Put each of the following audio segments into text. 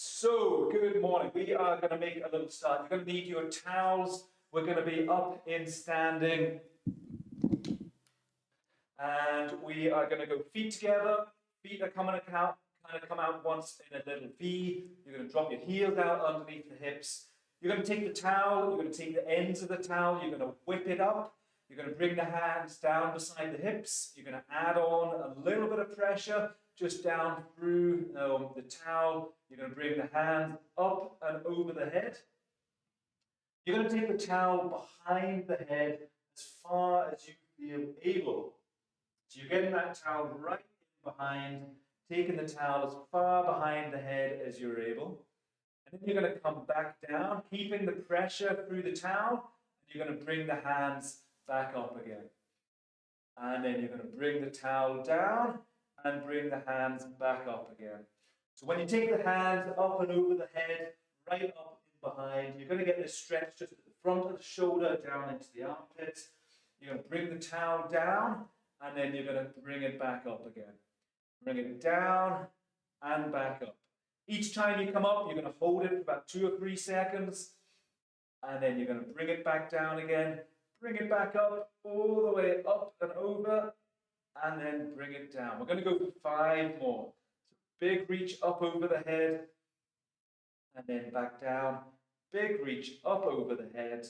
So, good morning. We are going to make a little start. You're going to need your towels. We're going to be up in standing. And we are going to go feet together. Feet are coming out, kind of come out once in a little V. You're going to drop your heels out underneath the hips. You're going to take the towel. You're going to take the ends of the towel. You're going to whip it up. You're going to bring the hands down beside the hips. You're going to add on a little bit of pressure just down through the towel. You're going to bring the hands up and over the head. You're going to take the towel behind the head as far as you feel able. So you're getting that towel right behind, taking the towel as far behind the head as you're able. And then you're going to come back down, keeping the pressure through the towel. And you're going to bring the hands back up again. And then you're going to bring the towel down and bring the hands back up again. So when you take the hands up and over the head, right up and behind, you're going to get this stretch just at the front of the shoulder, down into the armpits. You're going to bring the towel down, and then you're going to bring it back up again. Bring it down and back up. Each time you come up, you're going to hold it for about 2 or 3 seconds, and then you're going to bring it back down again. Bring it back up, all the way up and over, and then bring it down. We're going to go for 5 more. So big reach up over the head, and then back down. Big reach up over the head,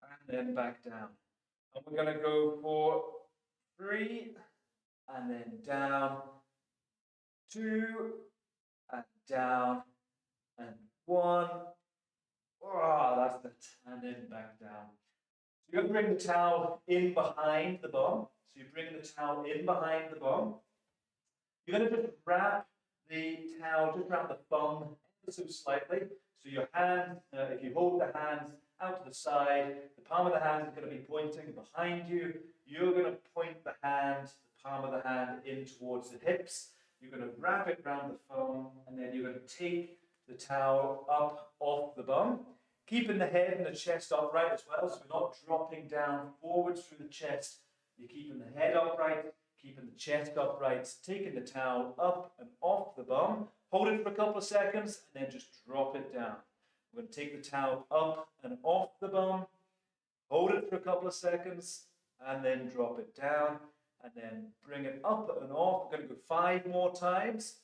and then back down. And we're going to go for 3, and then down, 2, and down, and 1. Oh, that's it. And then back down. So you're going to bring the towel in behind the bum. So you bring the towel in behind the bum. You're going to just wrap the towel just around the bum ever so slightly. So your hand, if you hold the hands out to the side, the palm of the hand is going to be pointing behind you. You're going to point the hand, the palm of the hand in towards the hips. You're going to wrap it around the thumb, and then you're going to take the towel up off the bum. Keeping the head and the chest upright as well, so we're not dropping down forwards through the chest. You're keeping the head upright, keeping the chest upright, taking the towel up and off the bum. Hold it for a couple of seconds and then just drop it down. We're going to take the towel up and off the bum. Hold it for a couple of seconds and then drop it down. And then bring it up and off. We're going to go 5 more times.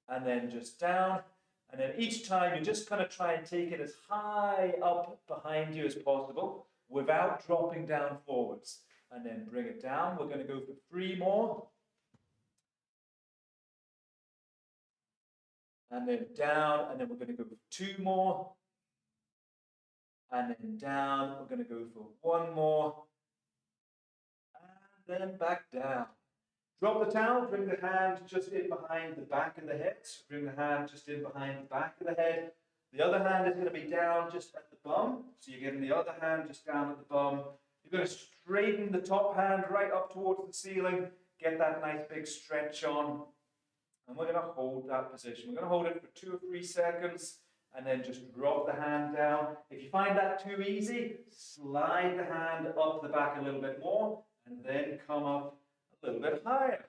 And then just down. And then each time you just kind of try and take it as high up behind you as possible without dropping down forwards. And then bring it down. We're going to go for 3 more. And then down. And then we're going to go for 2 more. And then down. We're going to go for 1 more. And then back down. Drop the towel, bring the hand just in behind the back of the head. Bring the hand just in behind the back of the head. The other hand is going to be down just at the bum. So you're getting the other hand just down at the bum. You're going to straighten the top hand right up towards the ceiling. Get that nice big stretch on. And we're going to hold that position. We're going to hold it for 2 or 3 seconds. And then just drop the hand down. If you find that too easy, slide the hand up the back a little bit more. And then come up a little bit higher.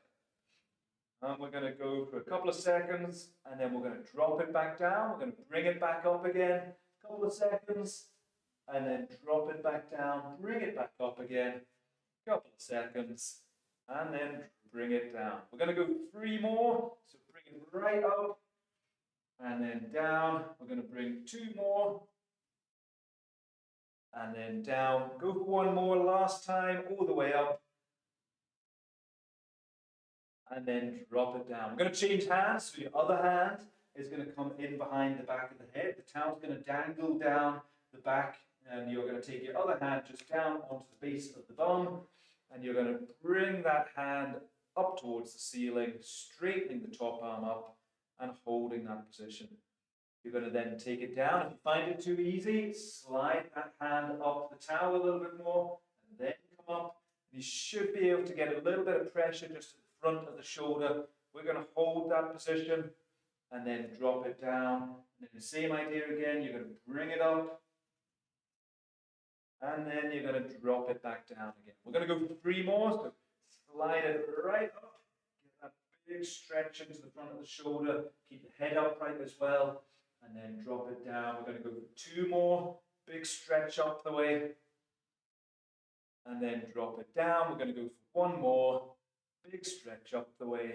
And we're going to go for a couple of seconds, and then we're going to drop it back down. We're going to bring it back up again, a couple of seconds, and then drop it back down, bring it back up again, a couple of seconds, and then bring it down. We're going to go 3 more, so bring it right up, and then down. We're going to bring 2 more, and then down. Go for 1 more last time, all the way up. And then drop it down. We're going to change hands, so your other hand is going to come in behind the back of the head. The towel's going to dangle down the back, and you're going to take your other hand just down onto the base of the bum, and you're going to bring that hand up towards the ceiling, straightening the top arm up, and holding that position. You're going to then take it down. If you find it too easy, slide that hand up the towel a little bit more, and then come up. You should be able to get a little bit of pressure just front of the shoulder. We're going to hold that position and then drop it down. And then the same idea again, you're going to bring it up and then you're going to drop it back down again. We're going to go for 3 more, so slide it right up, get that big stretch into the front of the shoulder. Keep the head upright as well. And then drop it down. We're going to go for 2 more. Big stretch up the way. And then drop it down. We're going to go for 1 more. Big stretch up the way.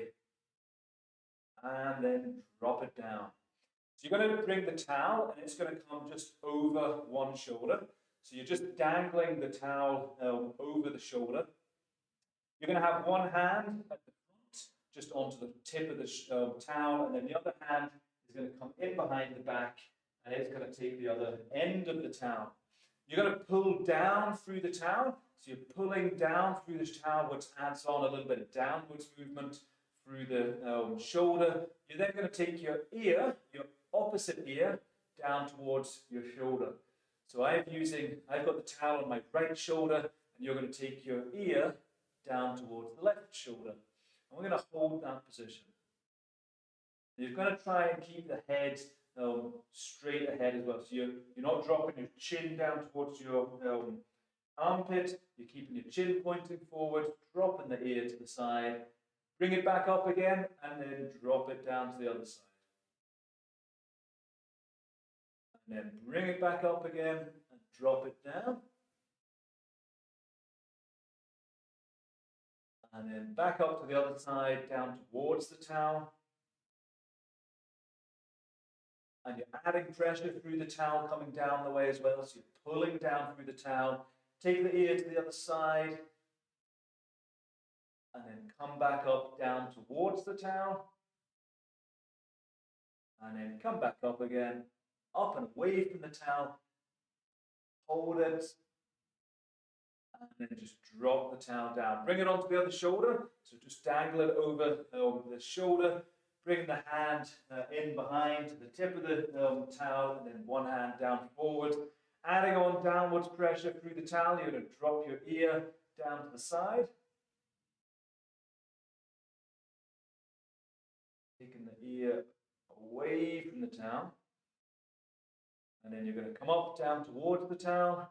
And then drop it down. So you're going to bring the towel and it's going to come just over one shoulder. So you're just dangling the towel over the shoulder. You're going to have one hand at the front, just onto the tip of the towel, and then the other hand is going to come in behind the back and it's going to take the other end of the towel. You're going to pull down through the towel. So you're pulling down through the towel, which adds on a little bit of downwards movement through the shoulder. You're then going to take your ear, your opposite ear, down towards your shoulder. So I've got the towel on my right shoulder, and you're going to take your ear down towards the left shoulder. And we're going to hold that position. You're going to try and keep the head straight ahead as well. So you're not dropping your chin down towards your armpit. You're keeping your chin pointing forward, dropping the ear to the side. Bring it back up again, and then drop it down to the other side. And then bring it back up again, and drop it down. And then back up to the other side, down towards the towel. And you're adding pressure through the towel coming down the way as well. So you're pulling down through the towel. Take the ear to the other side. And then come back up, down towards the towel. And then come back up again, up and away from the towel. Hold it. And then just drop the towel down. Bring it onto the other shoulder. So just dangle it over the shoulder. Bring the hand in behind to the tip of the towel, and then one hand down forward. Adding on downwards pressure through the towel, you're going to drop your ear down to the side. Taking the ear away from the towel. And then you're going to come up, down towards the towel.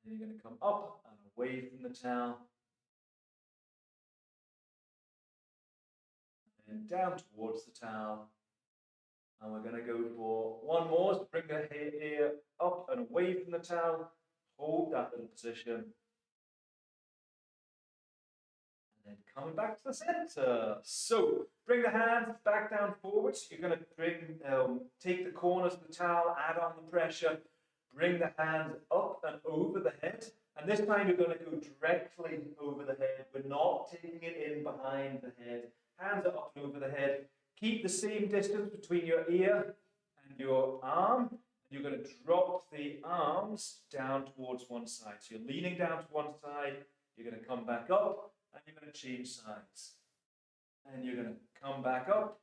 And then you're going to come up and away from the towel. And down towards the towel. And we're going to go for 1 more. So bring the ear up and away from the towel. Hold that little position. And then coming back to the center. So bring the hands back down forwards. You're going to take the corners of the towel, add on the pressure. Bring the hands up and over the head. And this time you're going to go directly over the head. We're not taking it in behind the head. Hands are up and over the head. Keep the same distance between your ear and your arm. You're going to drop the arms down towards one side. So you're leaning down to one side. You're going to come back up and you're going to change sides. And you're going to come back up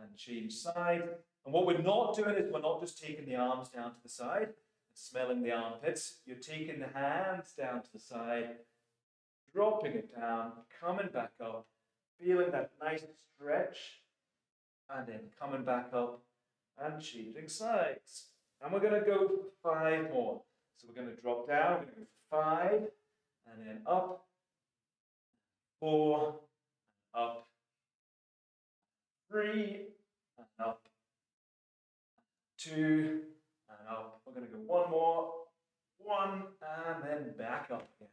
and change side. And what we're not doing is we're not just taking the arms down to the side and smelling the armpits. You're taking the hands down to the side, dropping it down, coming back up, feeling that nice stretch, and then coming back up and changing sides. And we're going to go for 5 more. So we're going to drop down, we're going to go for 5, and then up, 4, up, 3, and up, 2, and up. We're going to go 1 more, 1, and then back up again.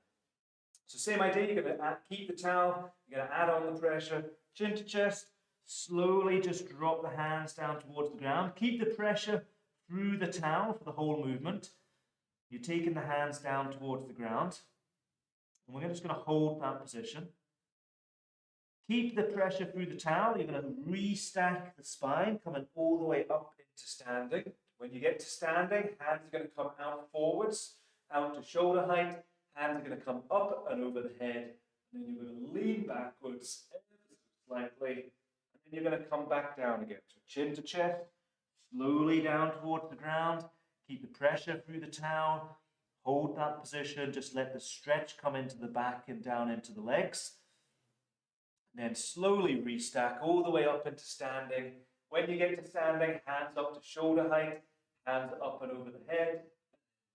So same idea, you're going to keep the towel, you're going to add on the pressure, chin to chest, slowly just drop the hands down towards the ground. Keep the pressure through the towel for the whole movement. You're taking the hands down towards the ground. And we're just going to hold that position. Keep the pressure through the towel. You're going to restack the spine, coming all the way up into standing. When you get to standing, hands are going to come out forwards, out to shoulder height. Hands are going to come up and over the head. And then you're going to lean backwards slightly. And then you're going to come back down again. So chin to chest, slowly down towards the ground. Keep the pressure through the towel. Hold that position. Just let the stretch come into the back and down into the legs. And then slowly restack all the way up into standing. When you get to standing, hands up to shoulder height. Hands up and over the head.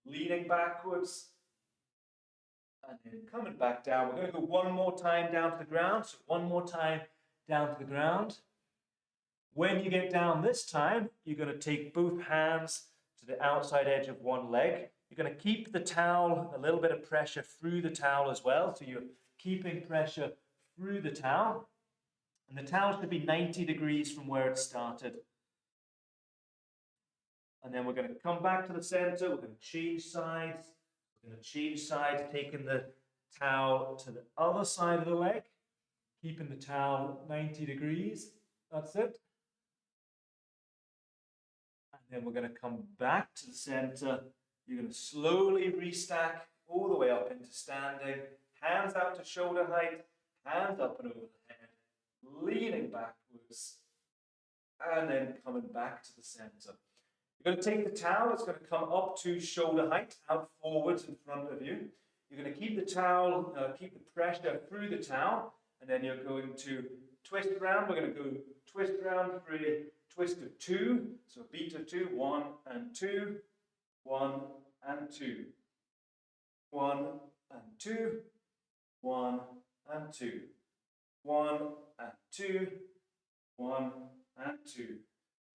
Leaning backwards. And then coming back down. We're going to go one more time down to the ground. So one more time down to the ground. When you get down this time, you're going to take both hands to the outside edge of one leg. You're going to keep the towel, a little bit of pressure through the towel as well. So you're keeping pressure through the towel. And the towel should be 90 degrees from where it started. And then we're going to come back to the center. We're going to change sides. We're going to change sides, taking the towel to the other side of the leg, keeping the towel 90 degrees. That's it. And then we're going to come back to the center. You're going to slowly restack all the way up into standing. Hands out to shoulder height, hands up and over the head, leaning backwards, and then coming back to the center. You're going to take the towel, it's going to come up to shoulder height, out forwards in front of you. You're going to keep the towel, keep the pressure through the towel, and then you're going to twist around. We're going to go twist around for a twist of 2. So a beat of 2, 1 and 2, 1 and 2, 1 and 2, 1 and 2, 1 and 2, 1 and 2.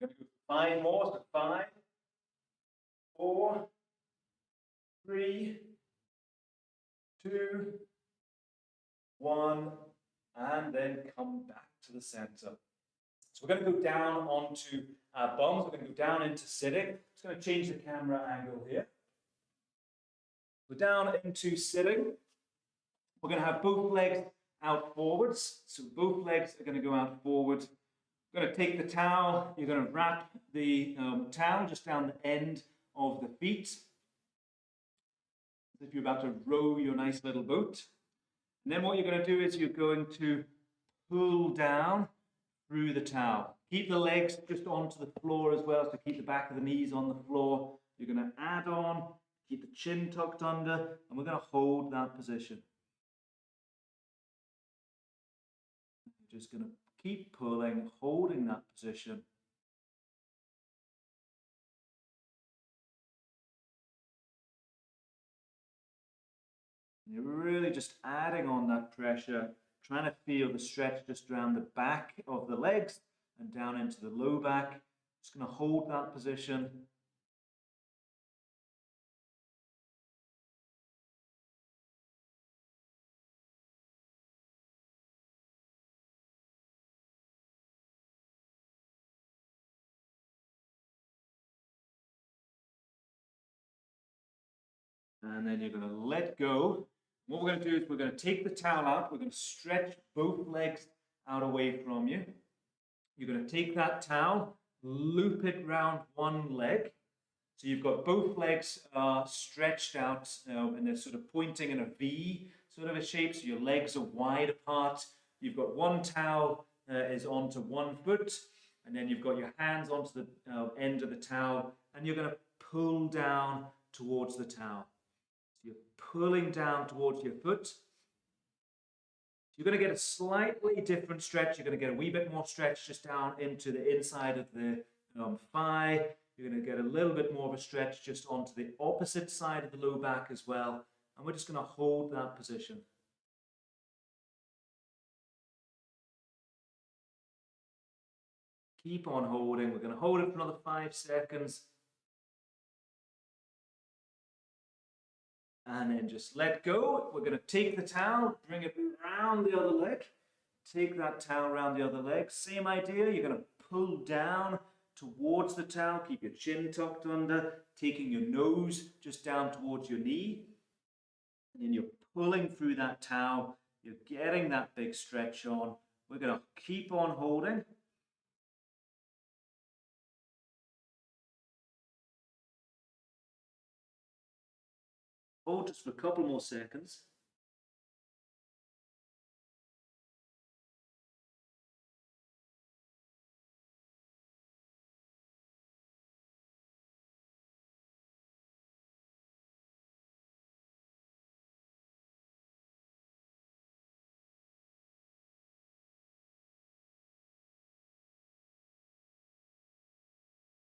We're going to go 5 more, so 5, 4, 3, 2, 1, and then come back to the center. So we're going to go down onto our bums. We're going to go down into sitting. Just going to change the camera angle here. We're down into sitting. We're going to have both legs out forwards. So both legs are going to go out forward. We're going to take the towel. You're going to wrap the towel just down the end of the feet, as if you're about to row your nice little boat. And then what you're going to do is you're going to pull down through the towel. Keep the legs just onto the floor as well, so keep the back of the knees on the floor. You're going to add on, keep the chin tucked under, and we're going to hold that position. You're just going to keep pulling, holding that position. You're really just adding on that pressure, trying to feel the stretch just around the back of the legs and down into the low back. Just going to hold that position. And then you're going to let go. What we're going to do is we're going to take the towel out. We're going to stretch both legs out away from you. You're going to take that towel, loop it round one leg. So you've got both legs stretched out and they're sort of pointing in a V sort of a shape. So your legs are wide apart. You've got one towel is onto one foot. And then you've got your hands onto the end of the towel. And you're going to pull down towards the towel. You're pulling down towards your foot. You're going to get a slightly different stretch. You're going to get a wee bit more stretch just down into the inside of the thigh. You're going to get a little bit more of a stretch just onto the opposite side of the low back as well. And we're just going to hold that position. Keep on holding. We're going to hold it for another 5 seconds. And then just let go. We're going to take the towel, bring it around the other leg. Take that towel around the other leg. Same idea. You're going to pull down towards the towel. Keep your chin tucked under, taking your nose just down towards your knee. And then you're pulling through that towel. You're getting that big stretch on. We're going to keep on holding. Hold just for a couple more seconds.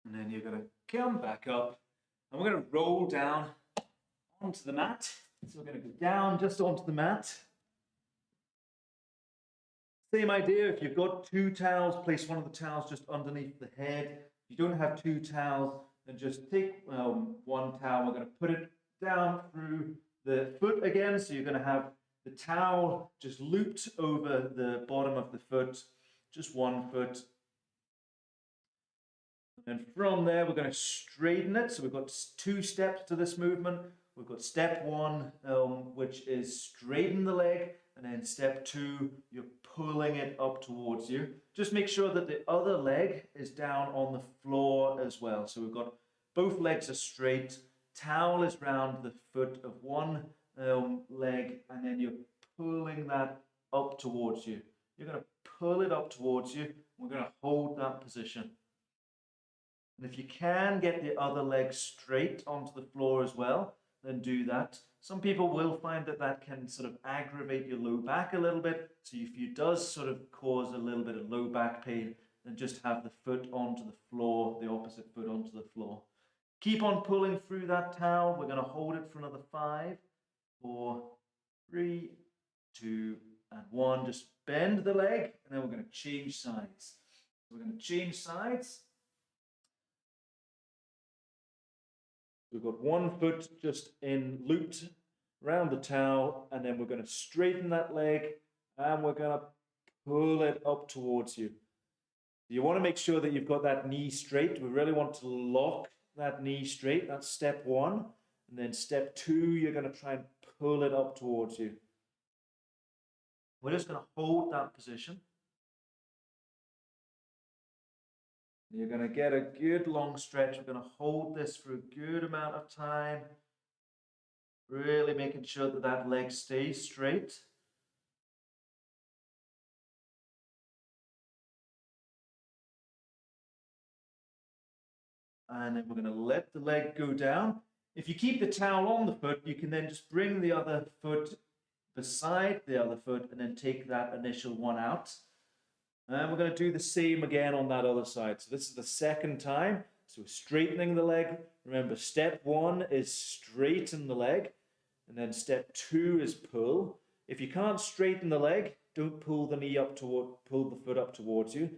And then you're going to come back up and we're going to roll down onto the mat. So we're going to go down just onto the mat. Same idea, if you've got 2 towels, place one of the towels just underneath the head. If you don't have 2 towels, then just take one towel. We're going to put it down through the foot again. So you're going to have the towel just looped over the bottom of the foot, just one foot. And from there, we're going to straighten it. So we've got 2 steps to this movement. We've got step 1, which is straighten the leg. And then step 2, you're pulling it up towards you. Just make sure that the other leg is down on the floor as well. So we've got both legs are straight. Towel is round the foot of one leg. And then you're pulling that up towards you. You're going to pull it up towards you. We're going to hold that position. And if you can get the other leg straight onto the floor as well, then do that. Some people will find that that can sort of aggravate your low back a little bit. So if it does sort of cause a little bit of low back pain, then just have the foot onto the floor, the opposite foot onto the floor. Keep on pulling through that towel. We're going to hold it for another 5, 4, 3, 2, and 1. Just bend the leg, and then we're going to change sides. We're going to change sides. We've got one foot just in looped around the towel, and then we're going to straighten that leg, and we're going to pull it up towards you. You want to make sure that you've got that knee straight. We really want to lock that knee straight. That's step 1. And then step 2, you're going to try and pull it up towards you. We're just going to hold that position. You're going to get a good long stretch. We're going to hold this for a good amount of time. Really making sure that that leg stays straight. And then we're going to let the leg go down. If you keep the towel on the foot, you can then just bring the other foot beside the other foot and then take that initial one out. And we're going to do the same again on that other side. So this is the second time. So straightening the leg. Remember, step 1 is straighten the leg. And then step 2 is pull. If you can't straighten the leg, don't pull the knee up pull the foot up towards you.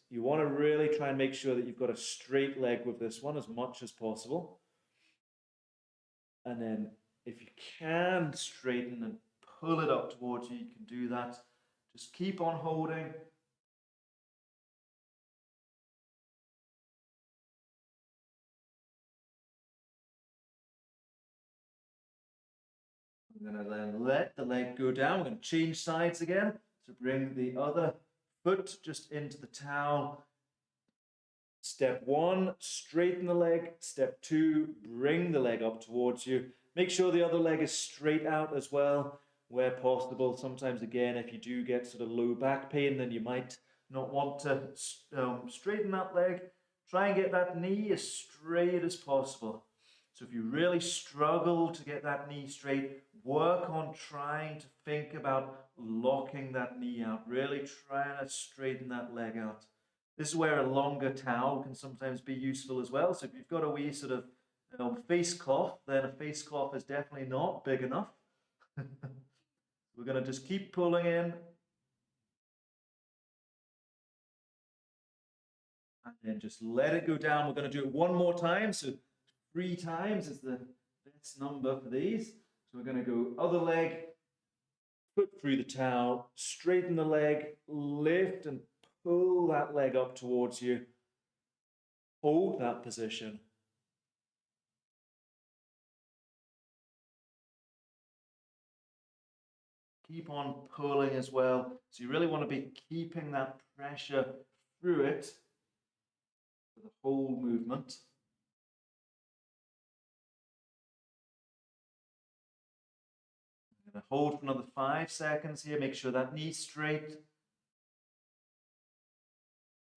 You want to really try and make sure that you've got a straight leg with this one as much as possible. And then if you can straighten and pull it up towards you, you can do that. Just keep on holding. I'm going to then let the leg go down. We're going to change sides again. So bring the other foot just into the towel. Step 1, straighten the leg. Step 2, bring the leg up towards you. Make sure the other leg is straight out as well, where possible. Sometimes, again, if you do get sort of low back pain, then you might not want to straighten that leg. Try and get that knee as straight as possible. So if you really struggle to get that knee straight, work on trying to think about locking that knee out. Really trying to straighten that leg out. This is where a longer towel can sometimes be useful as well. So if you've got a wee sort of face cloth, then a face cloth is definitely not big enough. We're going to just keep pulling in. And then just let it go down. We're going to do it one more time. So 3 times is the best number for these. So we're going to go other leg, foot through the towel, straighten the leg, lift and pull that leg up towards you. Hold that position. Keep on pulling as well. So you really want to be keeping that pressure through it for the whole movement. I'm going to hold for another 5 seconds here. Make sure that knee's straight.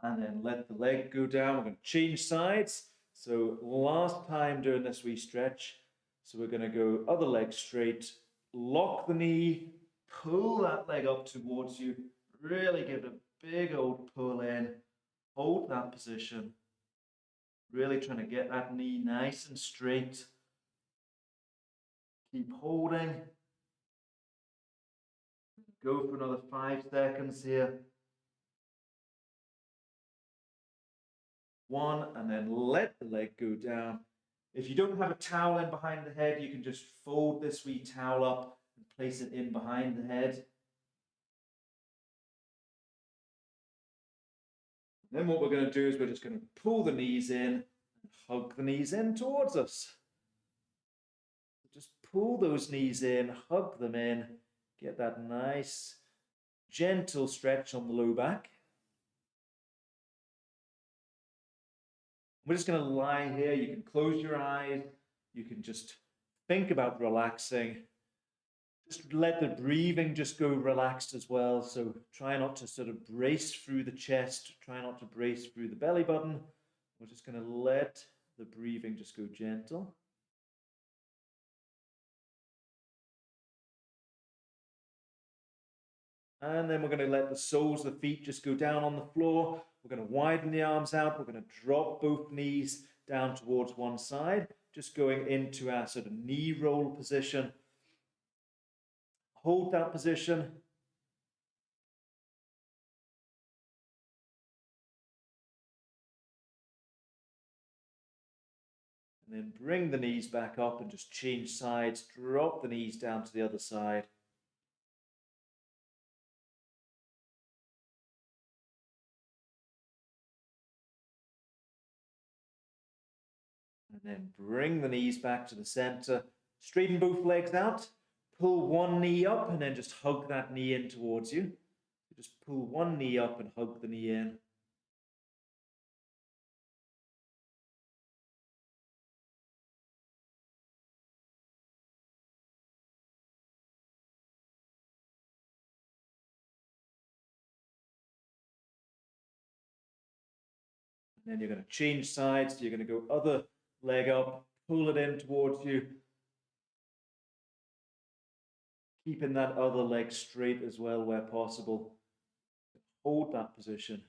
And then let the leg go down. We're going to change sides. So last time doing this wee stretch. So we're going to go other leg straight, lock the knee, pull that leg up towards you, really give it a big old pull in, hold that position, really trying to get that knee nice and straight. Keep holding. Go for another 5 seconds here. 1, and then let the leg go down. If you don't have a towel in behind the head, you can just fold this wee towel up and place it in behind the head. Then what we're going to do is we're just going to pull the knees in and hug the knees in towards us. Just pull those knees in, hug them in, get that nice, gentle stretch on the low back. We're just going to lie here. You can close your eyes. You can just think about relaxing. Just let the breathing just go relaxed as well. So try not to sort of brace through the chest. Try not to brace through the belly button. We're just going to let the breathing just go gentle. And then we're going to let the soles of the feet just go down on the floor. We're going to widen the arms out. We're going to drop both knees down towards one side, just going into our sort of knee roll position. Hold that position. And then bring the knees back up and just change sides. Drop the knees down to the other side. And then bring the knees back to the center. Straighten both legs out. Pull one knee up and then just hug that knee in towards you. Just pull one knee up and hug the knee in. And then you're going to change sides. So you're going to go other leg up, pull it in towards you. Keeping that other leg straight as well where possible. Hold that position.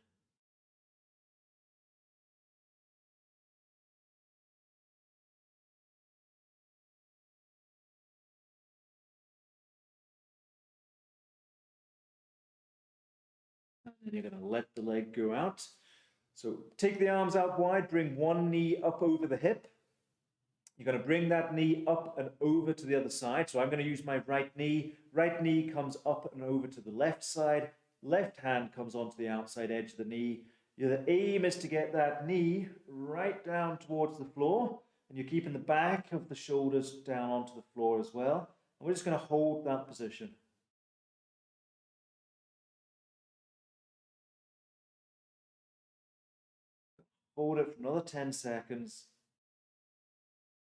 And then you're going to let the leg go out. So take the arms out wide, bring one knee up over the hip. You're going to bring that knee up and over to the other side. So I'm going to use my right knee. Right knee comes up and over to the left side. Left hand comes onto the outside edge of the knee. The aim is to get that knee right down towards the floor. And you're keeping the back of the shoulders down onto the floor as well. And we're just going to hold that position. Hold it for another 10 seconds.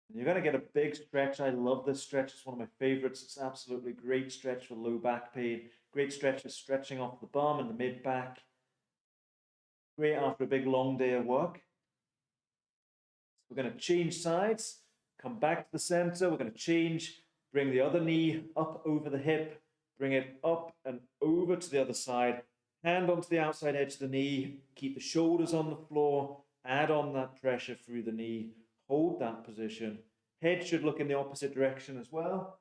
And you're going to get a big stretch. I love this stretch. It's one of my favorites. It's absolutely great stretch for low back pain. Great stretch for stretching off the bum and the mid back. Great after a big long day of work. So we're going to change sides. Come back to the center. We're going to change. Bring the other knee up over the hip. Bring it up and over to the other side. Hand onto the outside edge of the knee. Keep the shoulders on the floor. Add on that pressure through the knee. Hold that position. Head should look in the opposite direction as well.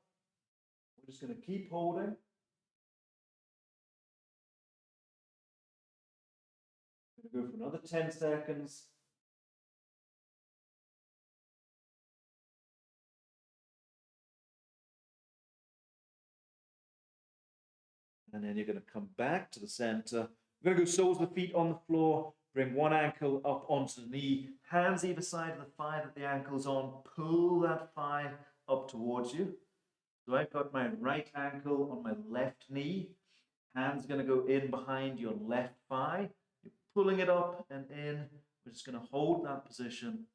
We're just going to keep holding. We're going to go for another 10 seconds. And then you're going to come back to the center. We're going to go soles of the feet on the floor. Bring one ankle up onto the knee. Hands either side of the thigh that the ankle's on. Pull that thigh up towards you. So I've got my right ankle on my left knee. Hands are going to go in behind your left thigh. You're pulling it up and in. We're just going to hold that position.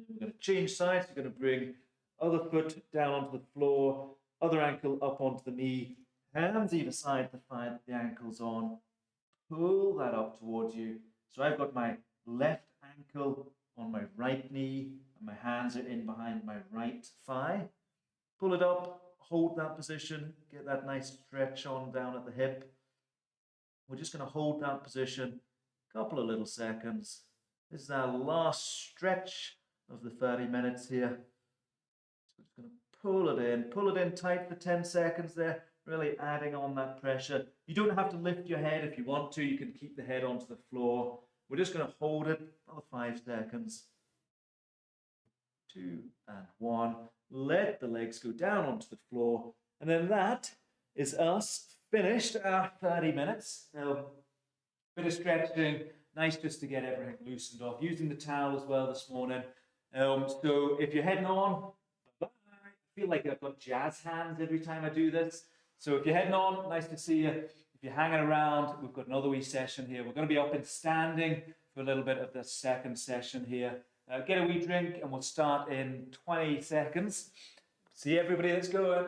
We're going to change sides. You're going to bring other foot down onto the floor, other ankle up onto the knee, hands either side of the thigh that the ankle's on. Pull that up towards you. So I've got my left ankle on my right knee, and my hands are in behind my right thigh. Pull it up, hold that position, get that nice stretch on down at the hip. We're just going to hold that position a couple of little seconds. This is our last stretch of the 30 minutes here. So we're just going to pull it in tight for 10 seconds there, really adding on that pressure. You don't have to lift your head if you want to. You can keep the head onto the floor. We're just going to hold it another 5 seconds. 2 and 1. Let the legs go down onto the floor. And then that is us finished our 30 minutes. Now, bit of stretching, nice just to get everything loosened off. Using the towel as well this morning. So if you're heading on, I feel like I've got jazz hands every time I do this. So if you're heading on, nice to see you. If you're hanging around, we've got another wee session here. We're going to be up and standing for a little bit of the second session here. Get a wee drink and we'll start in 20 seconds. See everybody that's going.